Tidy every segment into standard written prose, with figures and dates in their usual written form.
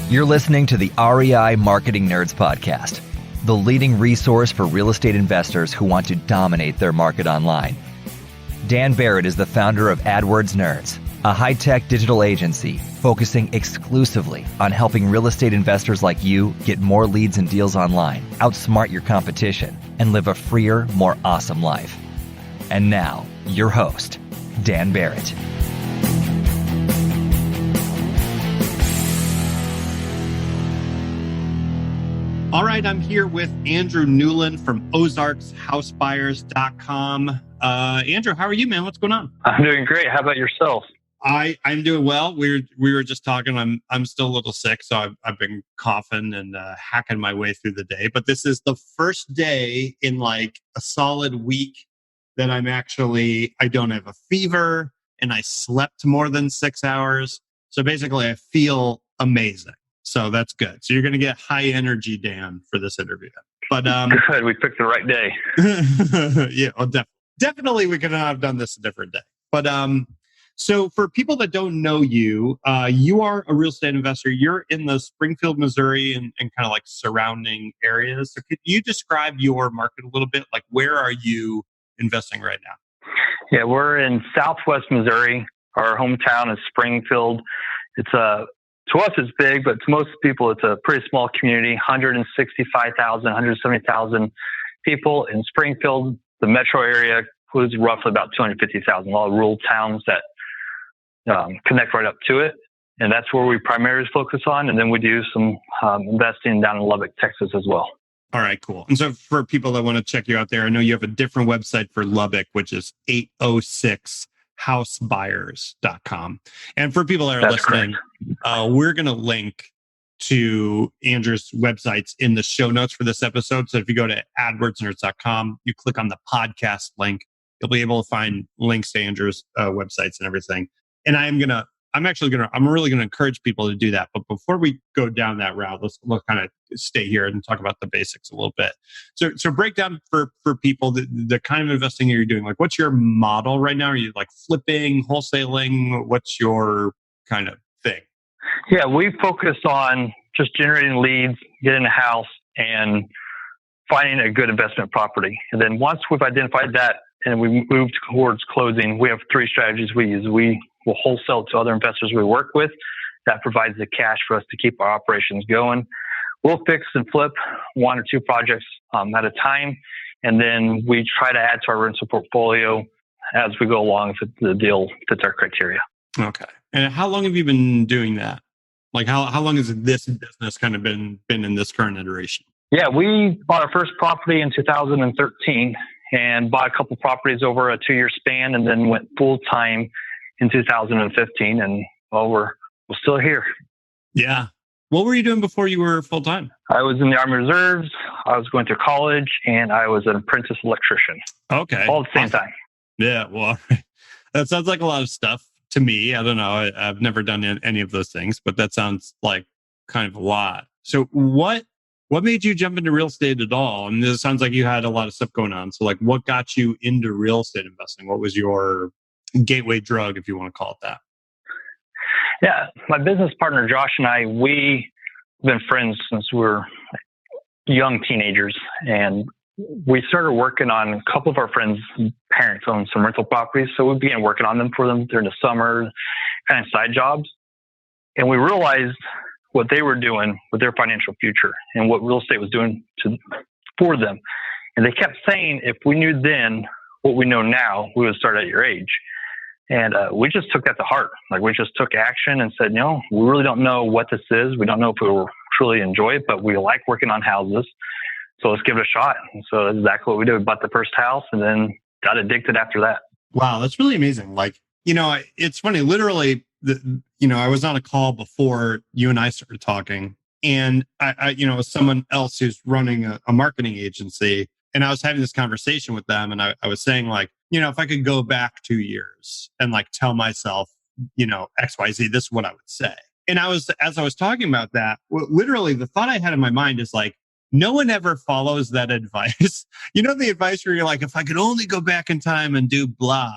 You're listening to the REI Marketing Nerds Podcast, the leading resource for real estate investors who want to dominate their market online. Dan Barrett is the founder of AdWords Nerds, a high-tech digital agency focusing exclusively on helping real estate investors like you get more leads and deals online, outsmart your competition, and live a freer, more awesome life. And now, your host, Dan Barrett. All right, I'm here with Andrew Newlon from ozarkshousebuyers.com. Andrew, how are you, man? What's going on? I'm doing great. How about yourself? I'm doing well. We were just talking. I'm still a little sick, so I've been coughing and hacking my way through the day. But this is the first day in like a solid week that I don't have a fever and I slept more than 6 hours. So basically, I feel amazing. So that's good. So you're going to get high energy, Dan, for this interview. But good. We picked the right day. Yeah, well, definitely we could not have done this a different day. But so for people that don't know you, you are a real estate investor. You're in the Springfield, Missouri, and kind of like surrounding areas. So could you describe your market a little bit? Like, where are you investing right now? Yeah, we're in Southwest Missouri. Our hometown is Springfield. It's to us, it's big, but to most people, it's a pretty small community, 165,000, 170,000 people. In Springfield, the metro area includes roughly about 250,000, a lot of rural towns that connect right up to it. And that's where we primarily focus on. And then we do some investing down in Lubbock, Texas as well. All right, cool. And so for people that want to check you out there, I know you have a different website for Lubbock, which is 806housebuyers.com. And for people that are listening, we're going to link to Andrew's websites in the show notes for this episode. So if you go to adwordsnerds.com, you click on the podcast link, you'll be able to find links to Andrew's websites and everything. And I'm really going to encourage people to do that. But before we go down that route, let's kind of stay here and talk about the basics a little bit. So break down for people the kind of investing you're doing. Like, what's your model right now? Are you like flipping, wholesaling? What's your kind of thing? Yeah, we focus on just generating leads, getting a house, and finding a good investment property. And then once we've identified that and we move towards closing, we have three strategies we use. We will wholesale to other investors we work with. That provides the cash for us to keep our operations going. We'll fix and flip one or two projects at a time. And then we try to add to our rental portfolio as we go along if the deal fits our criteria. Okay. And how long have you been doing that? Like how long has this business kind of been in this current iteration? Yeah, we bought our first property in 2013 and bought a couple properties over a 2-year span and then went full time in 2015. And well, we're still here. Yeah. What were you doing before you were full time? I was in the Army Reserves. I was going to college and I was an apprentice electrician. Okay. All at the same time. Yeah. Well, that sounds like a lot of stuff to me. I don't know. I've never done any of those things, but that sounds like kind of a lot. So what made you jump into real estate at all? And it sounds like you had a lot of stuff going on. So like what got you into real estate investing? What was your gateway drug, if you want to call it that? Yeah. My business partner, Josh, and I, we've been friends since we were young teenagers. And we started working on a couple of our friends' parents owned some rental properties. So we began working on them for them during the summer, kind of side jobs. And we realized what they were doing with their financial future and what real estate was doing for them. And they kept saying, if we knew then what we know now, we would start at your age. And we just took that to heart. Like we just took action and said, we really don't know what this is. We don't know if we will truly enjoy it, but we like working on houses. So let's give it a shot. And so that's exactly what we did. We bought the first house and then got addicted after that. Wow, that's really amazing. Like, it's funny, literally, I was on a call before you and I started talking, and I with someone else who's running a marketing agency, and I was having this conversation with them, and I was saying like, if I could go back 2 years and like tell myself, XYZ, this is what I would say. And as I was talking about that, literally the thought I had in my mind is like, no one ever follows that advice. The advice where you're like, if I could only go back in time and do blah,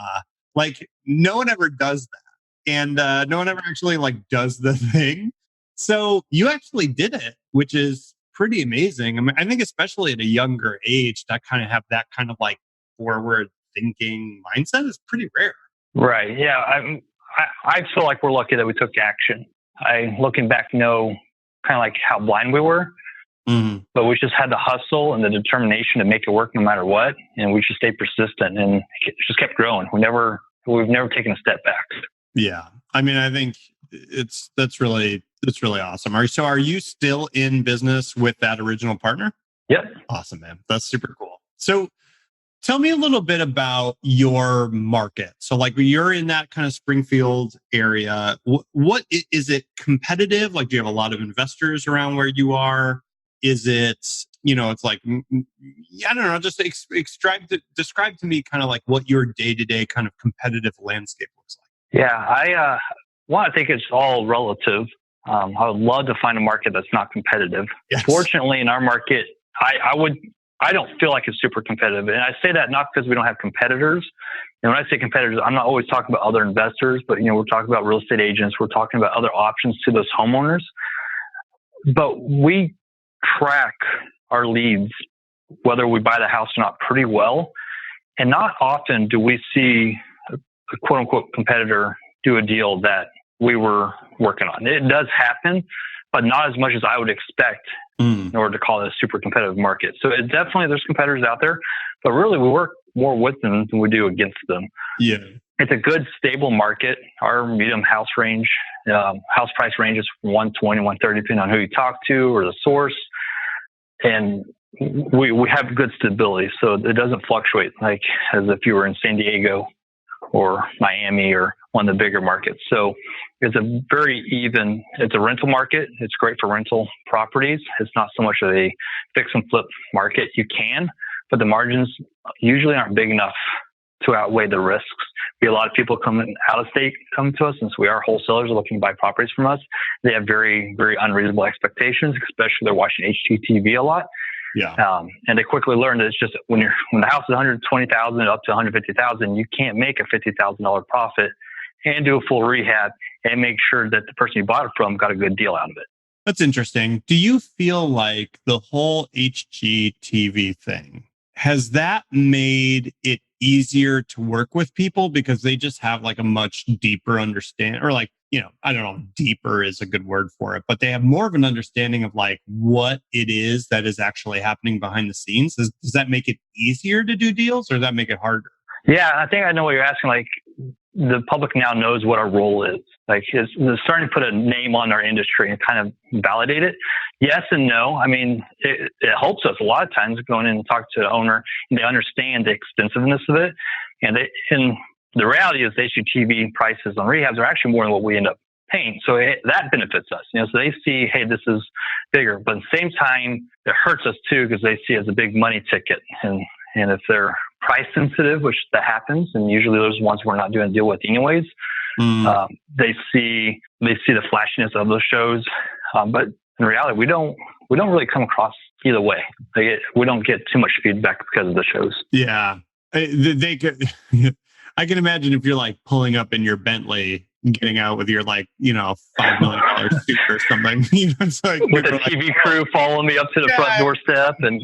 like no one ever does that. And no one ever actually like does the thing. So you actually did it, which is pretty amazing. I mean, I think especially at a younger age, that kind of have that kind of like forward thinking mindset is pretty rare. Right. Yeah. I feel like we're lucky that we took action. Looking back, know kind of like how blind we were, but we just had the hustle and the determination to make it work no matter what. And we just stayed persistent and it just kept growing. We've never taken a step back. Yeah. I mean, I think that's really awesome. Are you still in business with that original partner? Yep. Awesome, man. That's super cool. So tell me a little bit about your market. So like you're in that kind of Springfield area. What is it competitive? Like, do you have a lot of investors around where you are? Is it, it's like, I don't know, just describe to me kind of like what your day-to-day kind of competitive landscape looks like. Yeah, I think it's all relative. I would love to find a market that's not competitive. Yes. Fortunately, in our market, I don't feel like it's super competitive. And I say that not because we don't have competitors. And when I say competitors, I'm not always talking about other investors, but we're talking about real estate agents. We're talking about other options to those homeowners. But we track our leads, whether we buy the house or not, pretty well. And not often do we see a quote unquote competitor do a deal that we were working on. It does happen, but not as much as I would expect in order to call it a super competitive market. So there's competitors out there, but really we work more with them than we do against them. Yeah. It's a good, stable market. Our medium house price ranges from 120, 130, depending on who you talk to or the source. And we have good stability. So it doesn't fluctuate like as if you were in San Diego or Miami or one of the bigger markets. So it's it's a rental market. It's great for rental properties. It's not so much of a fix and flip market. You can, but the margins usually aren't big enough to outweigh the risks. We have a lot of people coming out of state come to us, since we are wholesalers looking to buy properties from us. They have very, very unreasonable expectations, especially they're watching HGTV a lot. Yeah. And they quickly learn that it's just when the house is $120,000 up to $150,000, you can't make a $50,000 profit and do a full rehab and make sure that the person you bought it from got a good deal out of it. That's interesting. Do you feel like the whole HGTV thing, has that made it easier to work with people because they just have like a much deeper understanding, or like, I don't know, deeper is a good word for it, but they have more of an understanding of like what it is that is actually happening behind the scenes? Does that make it easier to do deals, or does that make it harder? Yeah, I think I know what you're asking. Like, the public now knows what our role is. Like, it's starting to put a name on our industry and kind of validate it. Yes and no. I mean, it helps us a lot of times going in and talking to the owner, and they understand the extensiveness of it. And the reality is, HGTV prices on rehabs are actually more than what we end up paying. So that benefits us. So they see, hey, this is bigger. But at the same time, it hurts us too, because they see it as a big money ticket. And if they're price sensitive, which that happens, and usually those ones we're not doing a deal with anyways, they see the flashiness of those shows. But in reality, we don't really come across either way. We don't get too much feedback because of the shows. Yeah. They could, I can imagine if you're like pulling up in your Bentley, getting out with your like, $5 million suit or something. It's like with a TV crew following me up to the front doorstep and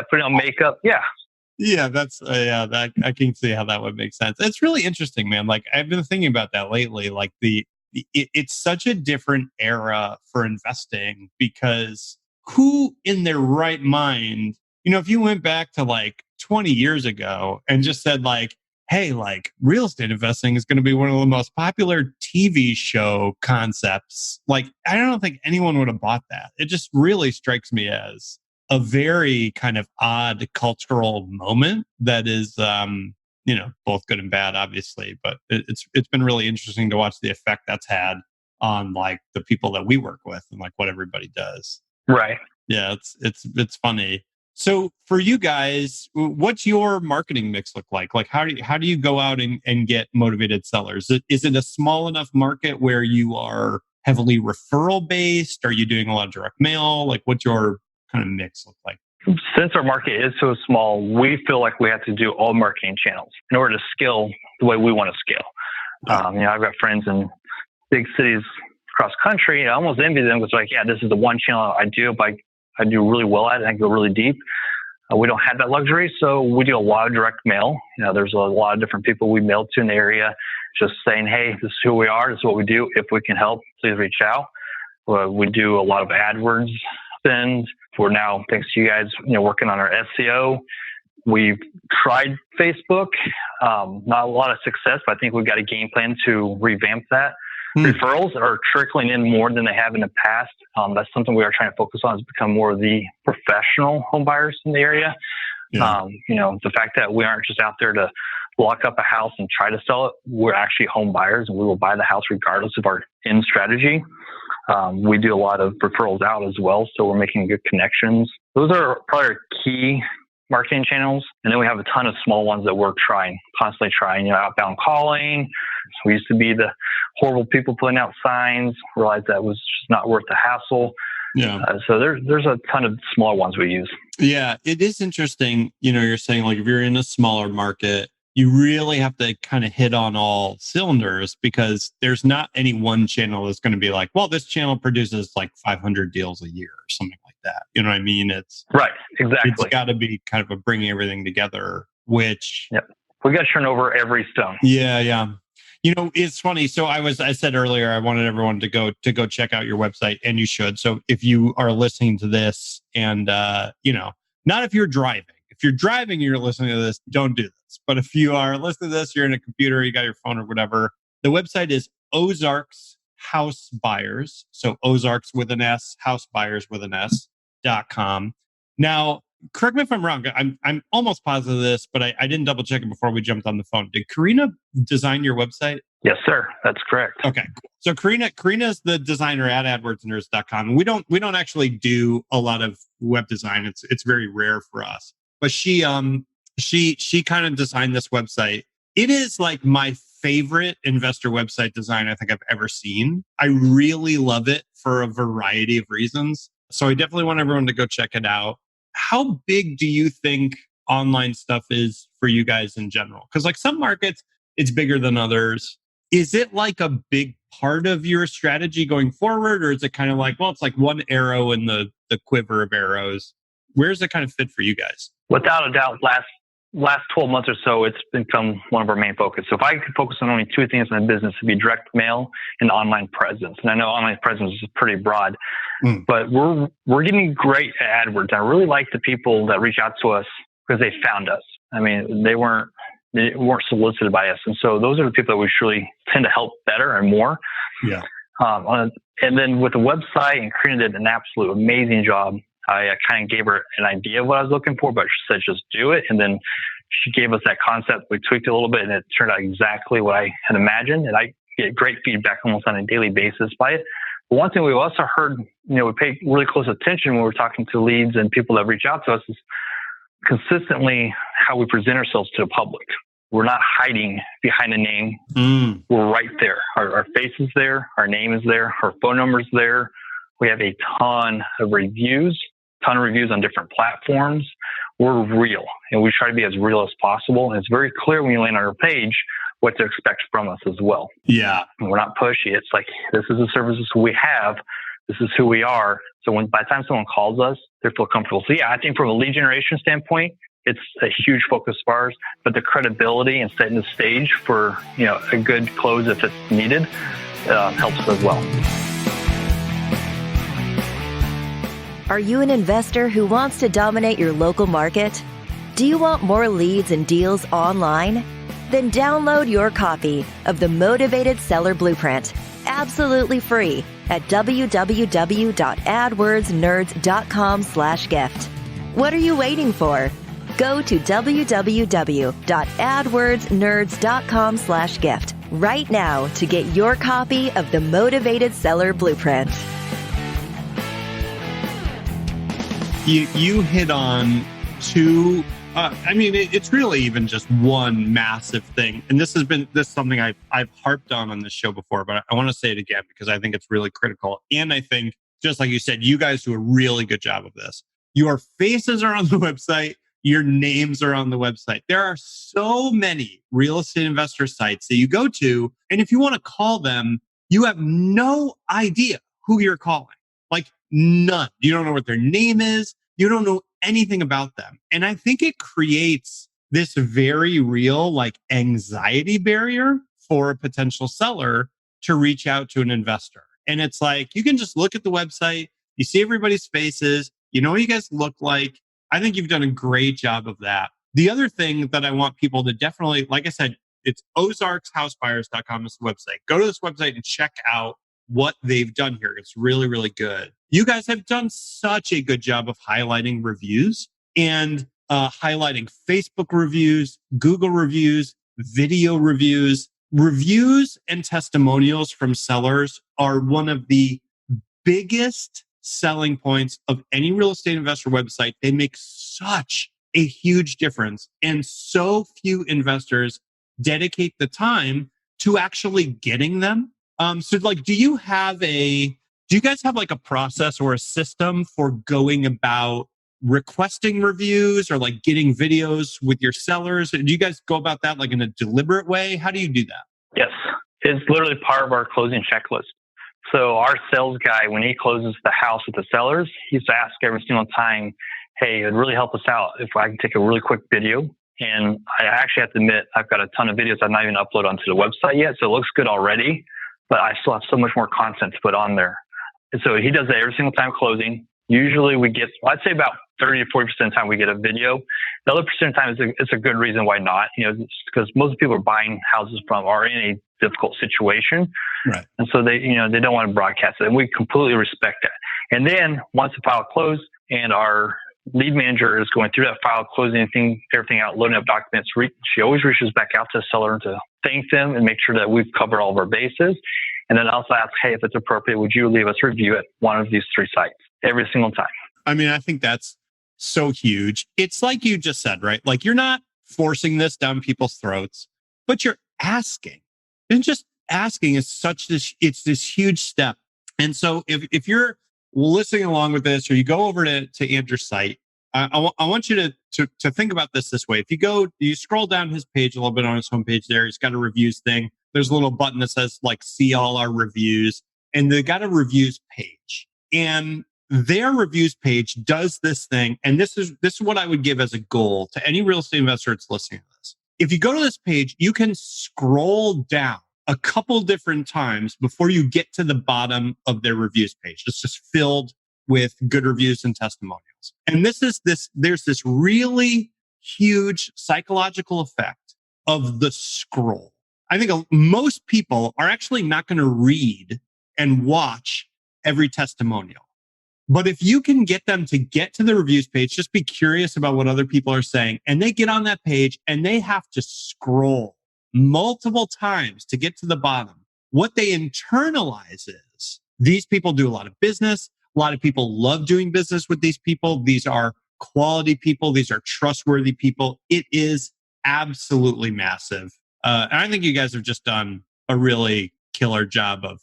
putting on makeup. Yeah. Yeah, that's that I can see how that would make sense. It's really interesting, man. Like, I've been thinking about that lately. Like it's such a different era for investing, because who in their right mind, if you went back to like 20 years ago and just said like, hey, like real estate investing is going to be one of the most popular TV show concepts, like I don't think anyone would have bought that. It just really strikes me as a very kind of odd cultural moment that is, both good and bad, obviously. But it's been really interesting to watch the effect that's had on like the people that we work with and like what everybody does. Right. Yeah, it's funny. So for you guys, what's your marketing mix look like? Like, how do you go out and get motivated sellers? Is it a small enough market where you are heavily referral based? Are you doing a lot of direct mail? Like, what's your kind of mix look like? Since our market is so small, we feel like we have to do all marketing channels in order to scale the way we want to scale. I've got friends in big cities across country. And I almost envy them because like, yeah, this is the one channel I do, but I do really well at it and I go really deep. We don't have that luxury, so we do a lot of direct mail. There's a lot of different people we mail to in the area, just saying, hey, this is who we are, this is what we do. If we can help, please reach out. We do a lot of AdWords spend. We're now, thanks to you guys, working on our SEO. We've tried Facebook, not a lot of success, but I think we've got a game plan to revamp that. Referrals are trickling in more than they have in the past. That's something we are trying to focus on, is become more of the professional home buyers in the area. Yeah. The fact that we aren't just out there to lock up a house and try to sell it. We're actually home buyers and we will buy the house regardless of our end strategy. We do a lot of referrals out as well. So we're making good connections. Those are probably our key marketing channels. And then we have a ton of small ones that we're constantly trying, outbound calling. We used to be the horrible people putting out signs, realized that was just not worth the hassle. Yeah. So there's a ton of smaller ones we use. Yeah, it is interesting. You're saying like if you're in a smaller market, you really have to kind of hit on all cylinders because there's not any one channel that's going to be like, well, this channel produces like 500 deals a year or something like that. You know what I mean? It's right. Exactly. It's got to be kind of a bringing everything together, which we got to turn over every stone. Yeah. It's funny. So I said earlier, I wanted everyone to go check out your website, and you should. So if you are listening to this and, not if you're driving. If you're driving and you're listening to this, don't do this. But if you are listening to this, you're in a computer, you got your phone or whatever. The website is Ozarks House Buyers. So Ozarks with an S, House Buyers with an S.com. Now, correct me if I'm wrong. I'm almost positive of this, but I didn't double check it before we jumped on the phone. Did Karina design your website? Yes, sir. That's correct. Okay, cool. So Karina's the designer at AdWordsNerds.com. We don't actually do a lot of web design. It's very rare for us. But she kind of designed this website. It is like my favorite investor website design I think I've ever seen. I really love it for a variety of reasons. So I definitely want everyone to go check it out. How big do you think online stuff is for you guys in general? Because like some markets, it's bigger than others. Is it like a big part of your strategy going forward? Or is it kind of like, well, it's like one arrow in the quiver of arrows? Where does it kind of fit for you guys? Without a doubt, last 12 months or so, it's become one of our main focus. So if I could focus on only two things in the business, it'd be direct mail and online presence. And I know online presence is pretty broad, but we're getting great at AdWords. I really like the people that reach out to us because they found us. I mean, they weren't solicited by us. And so those are the people that we truly tend to help better and more. Yeah. And then with the website, and Karina did an absolute amazing job. I kind of gave her an idea of what I was looking for, but she said, just do it. And then she gave us that concept. We tweaked it a little bit and it turned out exactly what I had imagined. And I get great feedback almost on a daily basis by it. But one thing we've also heard, we pay really close attention when we're talking to leads and people that reach out to us is consistently how we present ourselves to the public. We're not hiding behind a name. We're right there. Our face is there. Our name is there. Our phone number is there. We have a ton of reviews on different platforms. We're real, and we try to be as real as possible. And it's very clear when you land on our page what to expect from us as well. Yeah. And we're not pushy. It's like, this is the services we have. This is who we are. So by the time someone calls us, they feel comfortable. So yeah, I think from a lead generation standpoint, it's a huge focus of ours, but the credibility and setting the stage for, a good close if it's needed, helps as well. Are you an investor who wants to dominate your local market? Do you want more leads and deals online? Then download your copy of the Motivated Seller Blueprint, absolutely free at www.adwordsnerds.com/gift. What are you waiting for? Go to www.adwordsnerds.com/gift right now to get your copy of the Motivated Seller Blueprint. You hit on two. It's really even just one massive thing, and this is something I've harped on this show before, but I want to say it again because I think it's really critical. And I think, just like you said, you guys do a really good job of this. Your faces are on the website. Your names are on the website. There are so many real estate investor sites that you go to, and if you want to call them, you have no idea who you're calling. Like none. You don't know what their name is. You don't know anything about them. And I think it creates this very real like anxiety barrier for a potential seller to reach out to an investor. And it's like, you can just look at the website, you see everybody's faces, you know what you guys look like. I think you've done a great job of that. The other thing that I want people to definitely, like I said, it's ozarkshousebuyers.com is the website. Go to this website and check out what they've done here. It's really, really good. You guys have done such a good job of highlighting reviews and highlighting Facebook reviews, Google reviews, video reviews. Reviews and testimonials from sellers are one of the biggest selling points of any real estate investor website. They make such a huge difference. And so few investors dedicate the time to actually getting them. So like, do you guys have like a process or a system for going about requesting reviews or like getting videos with your sellers? Do you guys go about that like in a deliberate way? How do you do that? Yes. It's literally part of our closing checklist. So our sales guy, when he closes the house with the sellers, he's asked every single time, hey, it'd really help us out if I can take a really quick video. And I actually have to admit, I've got a ton of videos I've not even uploaded onto the website yet. So it looks good already, but I still have so much more content to put on there. And so he does that every single time closing. Usually we get, I'd say about 30 to 40% of the time we get a video. The other percent of the time it's a good reason why not, because most people are buying houses from are in a difficult situation. Right. And so they don't want to broadcast it. And we completely respect that. And then once the file closed and our lead manager is going through that file, closing everything out, loading up documents, she always reaches back out to the seller to thank them and make sure that we've covered all of our bases. And then also ask, hey, if it's appropriate, would you leave us a review at one of these 3 sites every single time? I mean, I think that's so huge. It's like you just said, right? Like you're not forcing this down people's throats, but you're asking. And just asking is it's this huge step. And so if you're listening along with this, or you go over to Andrew's site, I want you to think about this way. If you scroll down his page a little bit on his homepage there, he's got a reviews thing. There's a little button that says like, see all our reviews. And they got a reviews page. And their reviews page does this thing. And this is what I would give as a goal to any real estate investor that's listening to this. If you go to this page, you can scroll down a couple different times before you get to the bottom of their reviews page. It's just filled with good reviews and testimonials. And there's this really huge psychological effect of the scroll. I think most people are actually not going to read and watch every testimonial. But if you can get them to get to the reviews page, just be curious about what other people are saying, and they get on that page and they have to scroll multiple times to get to the bottom. What they internalize is these people do a lot of business. A lot of people love doing business with these people. These are quality people. These are trustworthy people. It is absolutely massive. And I think you guys have just done a really killer job of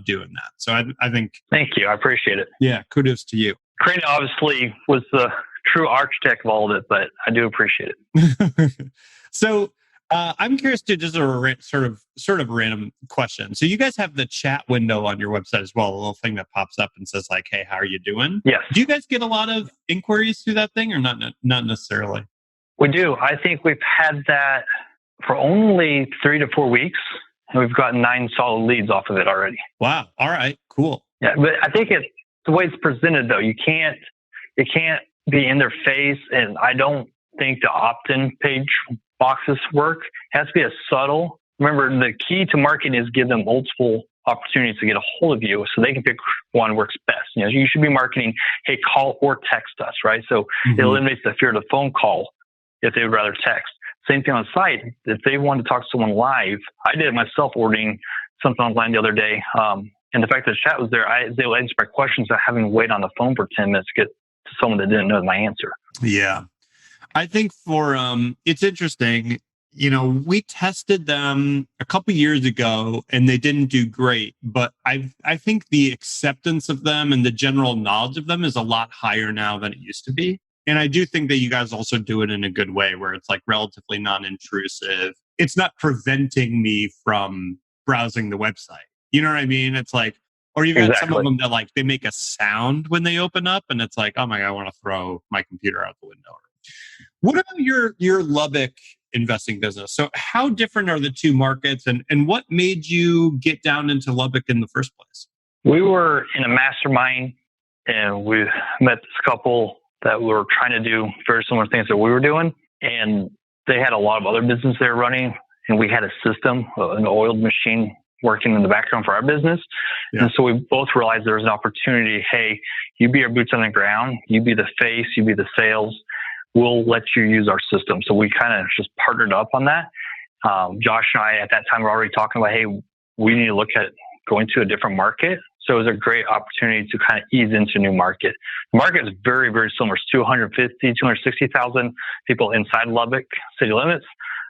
doing that. So I think... Thank you. I appreciate it. Yeah. Kudos to you. Crane obviously was the true architect of all of it, but I do appreciate it. So I'm curious to just a sort of random question. So you guys have the chat window on your website as well, a little thing that pops up and says like, hey, how are you doing? Yes. Do you guys get a lot of inquiries through that thing or not necessarily? We do. I think we've had that for only 3 to 4 weeks. And we've gotten 9 solid leads off of it already. Wow. All right. Cool. Yeah, but I think it's the way it's presented though. It can't be in their face, and I don't think the opt-in page boxes work. It has to be a subtle. Remember, the key to marketing is give them multiple opportunities to get a hold of you so they can pick one works best. You should be marketing, hey, call or text us, right? So it eliminates the fear of the phone call if they would rather text. Same thing on the site. If they want to talk to someone live, I did it myself ordering something online the other day. And the fact that the chat was there, they would answer my questions without having to wait on the phone for 10 minutes to get to someone that didn't know my answer. Yeah. I think it's interesting. We tested them a couple years ago and they didn't do great, but I think the acceptance of them and the general knowledge of them is a lot higher now than it used to be. And I do think that you guys also do it in a good way where it's like relatively non-intrusive. It's not preventing me from browsing the website. You know what I mean? It's like, or you've got some of Exactly. them that like, they make a sound when they open up and it's like, oh my God, I want to throw my computer out the window. What about your Lubbock investing business? So how different are the two markets and what made you get down into Lubbock in the first place? We were in a mastermind and we met this couple that were trying to do very similar things that we were doing. And they had a lot of other business they were running. And we had a system, an oiled machine working in the background for our business. Yeah. And so we both realized there was an opportunity. Hey, you be our boots on the ground. You be the face, you be the sales. We'll let you use our system. So we kind of just partnered up on that. Josh and I at that time were already talking about, hey, we need to look at going to a different market. So it was a great opportunity to kind of ease into a new market. The market is very, very similar. It's 260,000 people inside Lubbock city limits.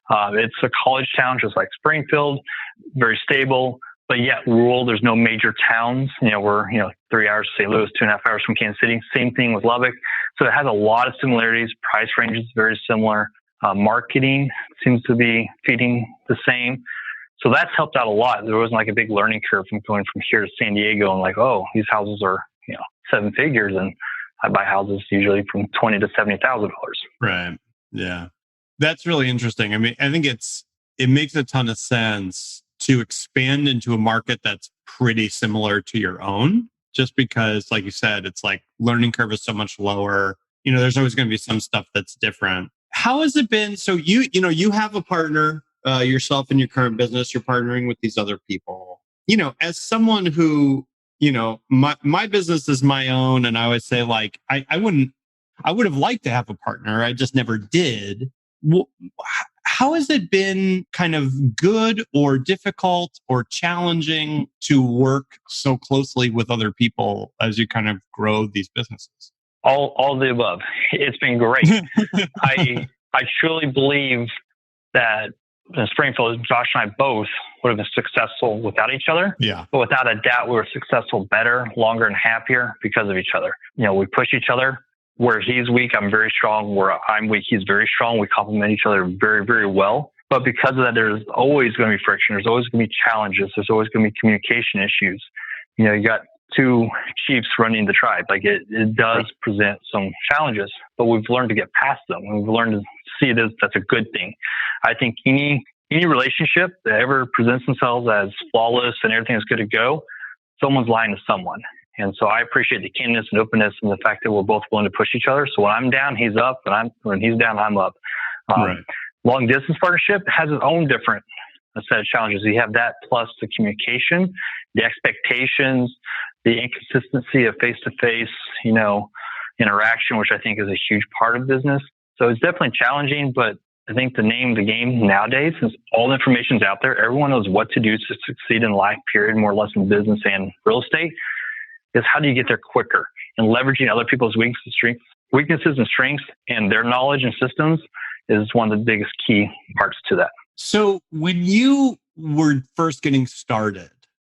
It's a college town, just like Springfield, very stable, but yet rural. There's no major towns. We're 3 hours to St. Louis, 2.5 hours from Kansas City. Same thing with Lubbock. So it has a lot of similarities. Price range is very similar. Marketing seems to be feeding the same. So that's helped out a lot. There wasn't like a big learning curve from going from here to San Diego and like, oh, these houses are, 7 figures, and I buy houses usually from $20,000 to $70,000. Right. Yeah. That's really interesting. I mean, I think it makes a ton of sense to expand into a market that's pretty similar to your own, just because, like you said, it's like learning curve is so much lower. There's always going to be some stuff that's different. How has it been? So you have a partner, yourself in your current business, you're partnering with these other people. As someone who, my business is my own, and I always say like, I would have liked to have a partner. I just never did. How has it been kind of good or difficult or challenging to work so closely with other people as you kind of grow these businesses? All of the above. It's been great. I truly believe that in Springfield, Josh and I both would have been successful without each other. Yeah. But without a doubt, we were successful better, longer, and happier because of each other. We push each other. Where he's weak, I'm very strong. Where I'm weak, he's very strong. We complement each other very, very well. But because of that, there's always going to be friction. There's always going to be challenges. There's always going to be communication issues. You got two chiefs running the tribe. Like it does present some challenges, but we've learned to get past them. We've learned to see it as that's a good thing. I think any relationship that ever presents themselves as flawless and everything is good to go, someone's lying to someone. And so I appreciate the candidness and openness and the fact that we're both willing to push each other. So when I'm down, he's up, and when he's down, I'm up. Right. Long distance partnership has its own different set of challenges. You have that plus the communication, the expectations, the inconsistency of face-to-face, interaction, which I think is a huge part of business. So it's definitely challenging, but I think the name of the game nowadays, since all the information's out there, everyone knows what to do to succeed in life, period, more or less in business and real estate, is how do you get there quicker? And leveraging other people's weaknesses and strengths and their knowledge and systems is one of the biggest key parts to that. So when you were first getting started,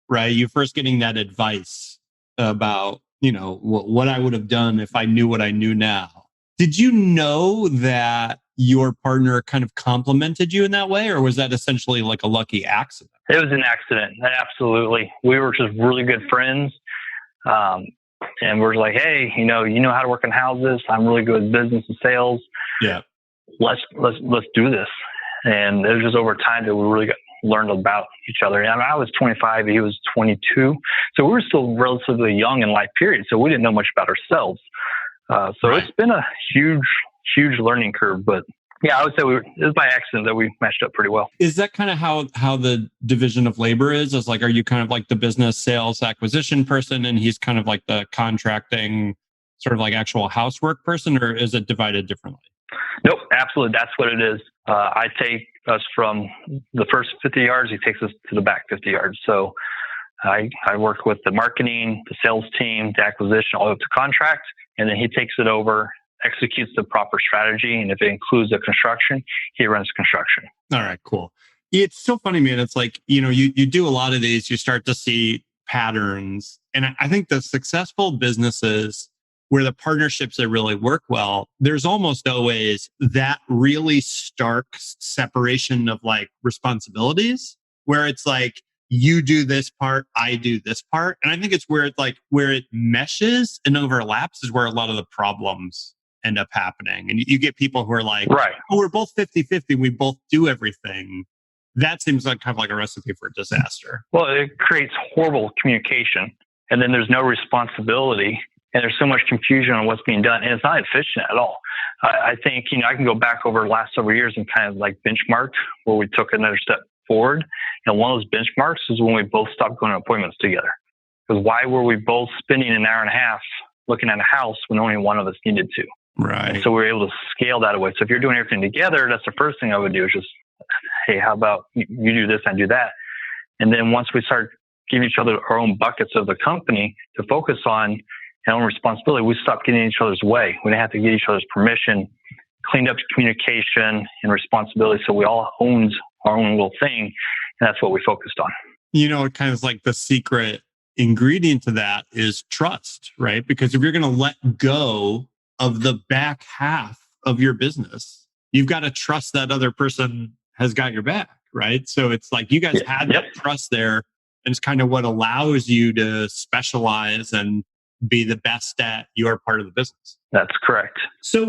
right, you first getting that advice about, what I would have done if I knew what I knew now, did you know that your partner kind of complimented you in that way, or was that essentially like a lucky accident? It was an accident. Absolutely. We were just really good friends. And we're like, hey, you know how to work in houses. I'm really good with business and sales. Yeah. Let's do this. And it was just over time that we really learned about each other. And I was 25, he was 22. So we were still relatively young in life period. So we didn't know much about ourselves. Right. It's been a huge learning curve, but yeah, I would say it was by accident that we matched up pretty well. Is that kind of how the division of labor is? Is like, are you kind of like the business sales acquisition person and he's kind of like the contracting sort of like actual housework person, or is it divided differently? Nope, absolutely. That's what it is. I take us from the first 50 yards. He takes us to the back 50 yards. So I work with the marketing, the sales team, the acquisition, all up to contract. And then he takes it over, executes the proper strategy. And if it includes the construction, he runs construction. All right, cool. It's so funny, man. It's like, you do a lot of these, you start to see patterns. And I think the successful businesses where the partnerships that really work well, there's almost always that really stark separation of like responsibilities, where it's like, you do this part, I do this part. And I think it's where it meshes and overlaps is where a lot of the problems end up happening. And you get people who are like, right. Oh, we're both 50-50. We both do everything. That seems like kind of like a recipe for a disaster. Well, it creates horrible communication, and then there's no responsibility, and there's so much confusion on what's being done, and it's not efficient at all. I think, I can go back over the last several years and kind of like benchmark where we took another step forward. And one of those benchmarks is when we both stopped going to appointments together. Because why were we both spending an hour and a half looking at a house when only one of us needed to? Right. And so we were able to scale that away. So if you're doing everything together, that's the first thing I would do is just, hey, how about you do this, I do that. And then once we start giving each other our own buckets of the company to focus on and own responsibility, we stopped getting in each other's way. We didn't have to get each other's permission, cleaned up communication and responsibility. So we all owned our own little thing. And that's what we focused on. It kind of like the secret ingredient to that is trust, right? Because if you're going to let go of the back half of your business, you've got to trust that other person has got your back, right? So it's like you guys had that trust there, and it's kind of what allows you to specialize and be the best at your part of the business. That's correct. So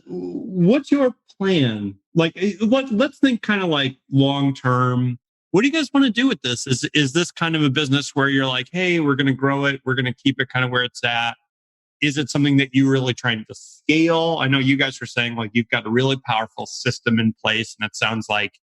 what's your plan? Like, let's think kind of like long-term. What do you guys want to do with this? Is this kind of a business where you're like, hey, we're going to grow it. We're going to keep it kind of where it's at. Is it something that you're really trying to scale? I know you guys were saying like you've got a really powerful system in place, and it sounds like,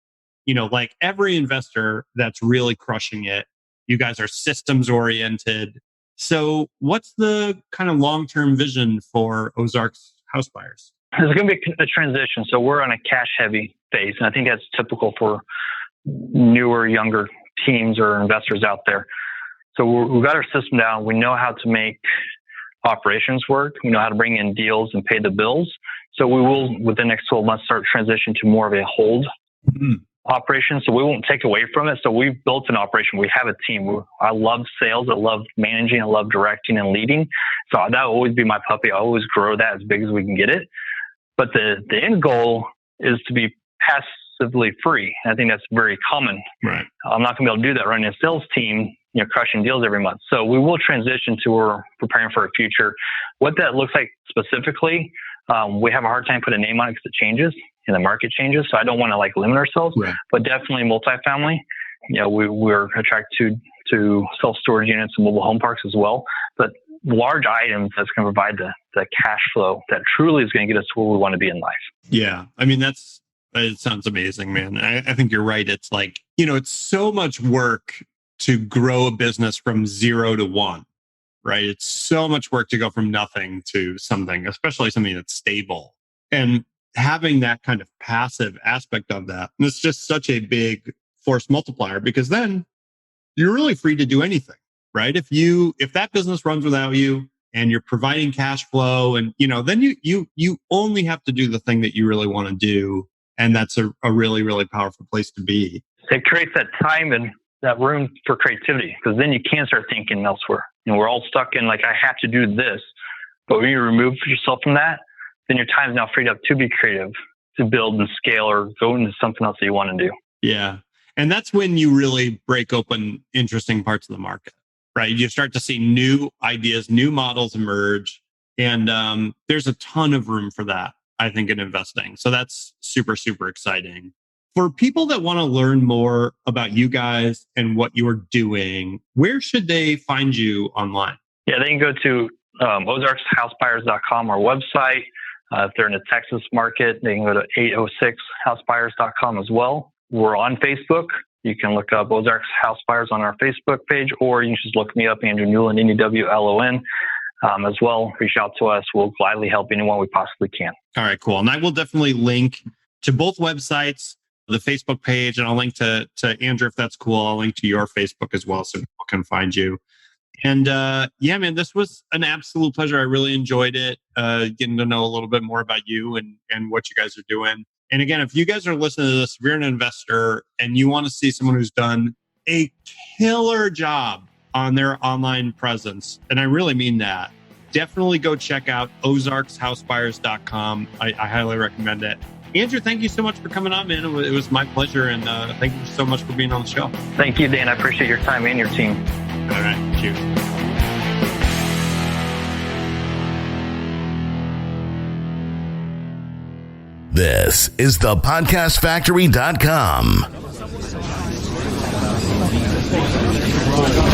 like every investor that's really crushing it, you guys are systems oriented. So what's the kind of long-term vision for Ozarks House Buyers? There's going to be a transition. So we're on a cash heavy phase. And I think that's typical for newer, younger teams or investors out there. So we've got our system down. We know how to make operations work. We know how to bring in deals and pay the bills. So we will, within the next 12 months, start transition to more of a hold operation. So we won't take away from it. So we've built an operation. We have a team. I love sales. I love managing. I love directing and leading. So that will always be my puppy. I always grow that as big as we can get it. But the end goal is to be passively free. And I think that's very common. Right. I'm not going to be able to do that running a sales team, crushing deals every month. So we will transition to we're preparing for a future. What that looks like specifically, we have a hard time putting a name on it because it changes and the market changes. So I don't want to limit ourselves, but definitely multifamily. We're attracted to self-storage units and mobile home parks as well. But large items that's going to provide the cash flow that truly is going to get us to where we want to be in life. Yeah. I mean, it sounds amazing, man. I think you're right. It's like, it's so much work to grow a business from 0 to 1, right? It's so much work to go from nothing to something, especially something that's stable. And having that kind of passive aspect of that, and it's just such a big force multiplier because then you're really free to do anything, right? If that business runs without you and you're providing cash flow and, then you only have to do the thing that you really want to do. And that's a really, really powerful place to be. It creates that time and that room for creativity because then you can start thinking elsewhere. We're all stuck in I have to do this, but when you remove yourself from that, then your time is now freed up to be creative, to build and scale or go into something else that you want to do. Yeah. And that's when you really break open interesting parts of the market, right? You start to see new ideas, new models emerge. And there's a ton of room for that, I think, in investing. So that's super, super exciting. For people that want to learn more about you guys and what you're doing, where should they find you online? Yeah, they can go to ozarkshousebuyers.com, our website. If they're in the Texas market, they can go to 806housebuyers.com as well. We're on Facebook. You can look up Ozarks House Buyers on our Facebook page, or you can just look me up, Andrew Newlon, Newlon. As well, reach out to us. We'll gladly help anyone we possibly can. All right, cool. And I will definitely link to both websites, the Facebook page, and I'll link to Andrew if that's cool. I'll link to your Facebook as well so people can find you. And yeah, man, this was an absolute pleasure. I really enjoyed it, getting to know a little bit more about you and what you guys are doing. And again, if you guys are listening to this, if you're an investor and you want to see someone who's done a killer job on their online presence, and I really mean that, definitely go check out ozarkshousebuyers.com. I highly recommend it. Andrew, thank you so much for coming on, man. It was my pleasure, and thank you so much for being on the show. Thank you, Dan. I appreciate your time and your team. All right. Cheers. This is thepodcastfactory.com.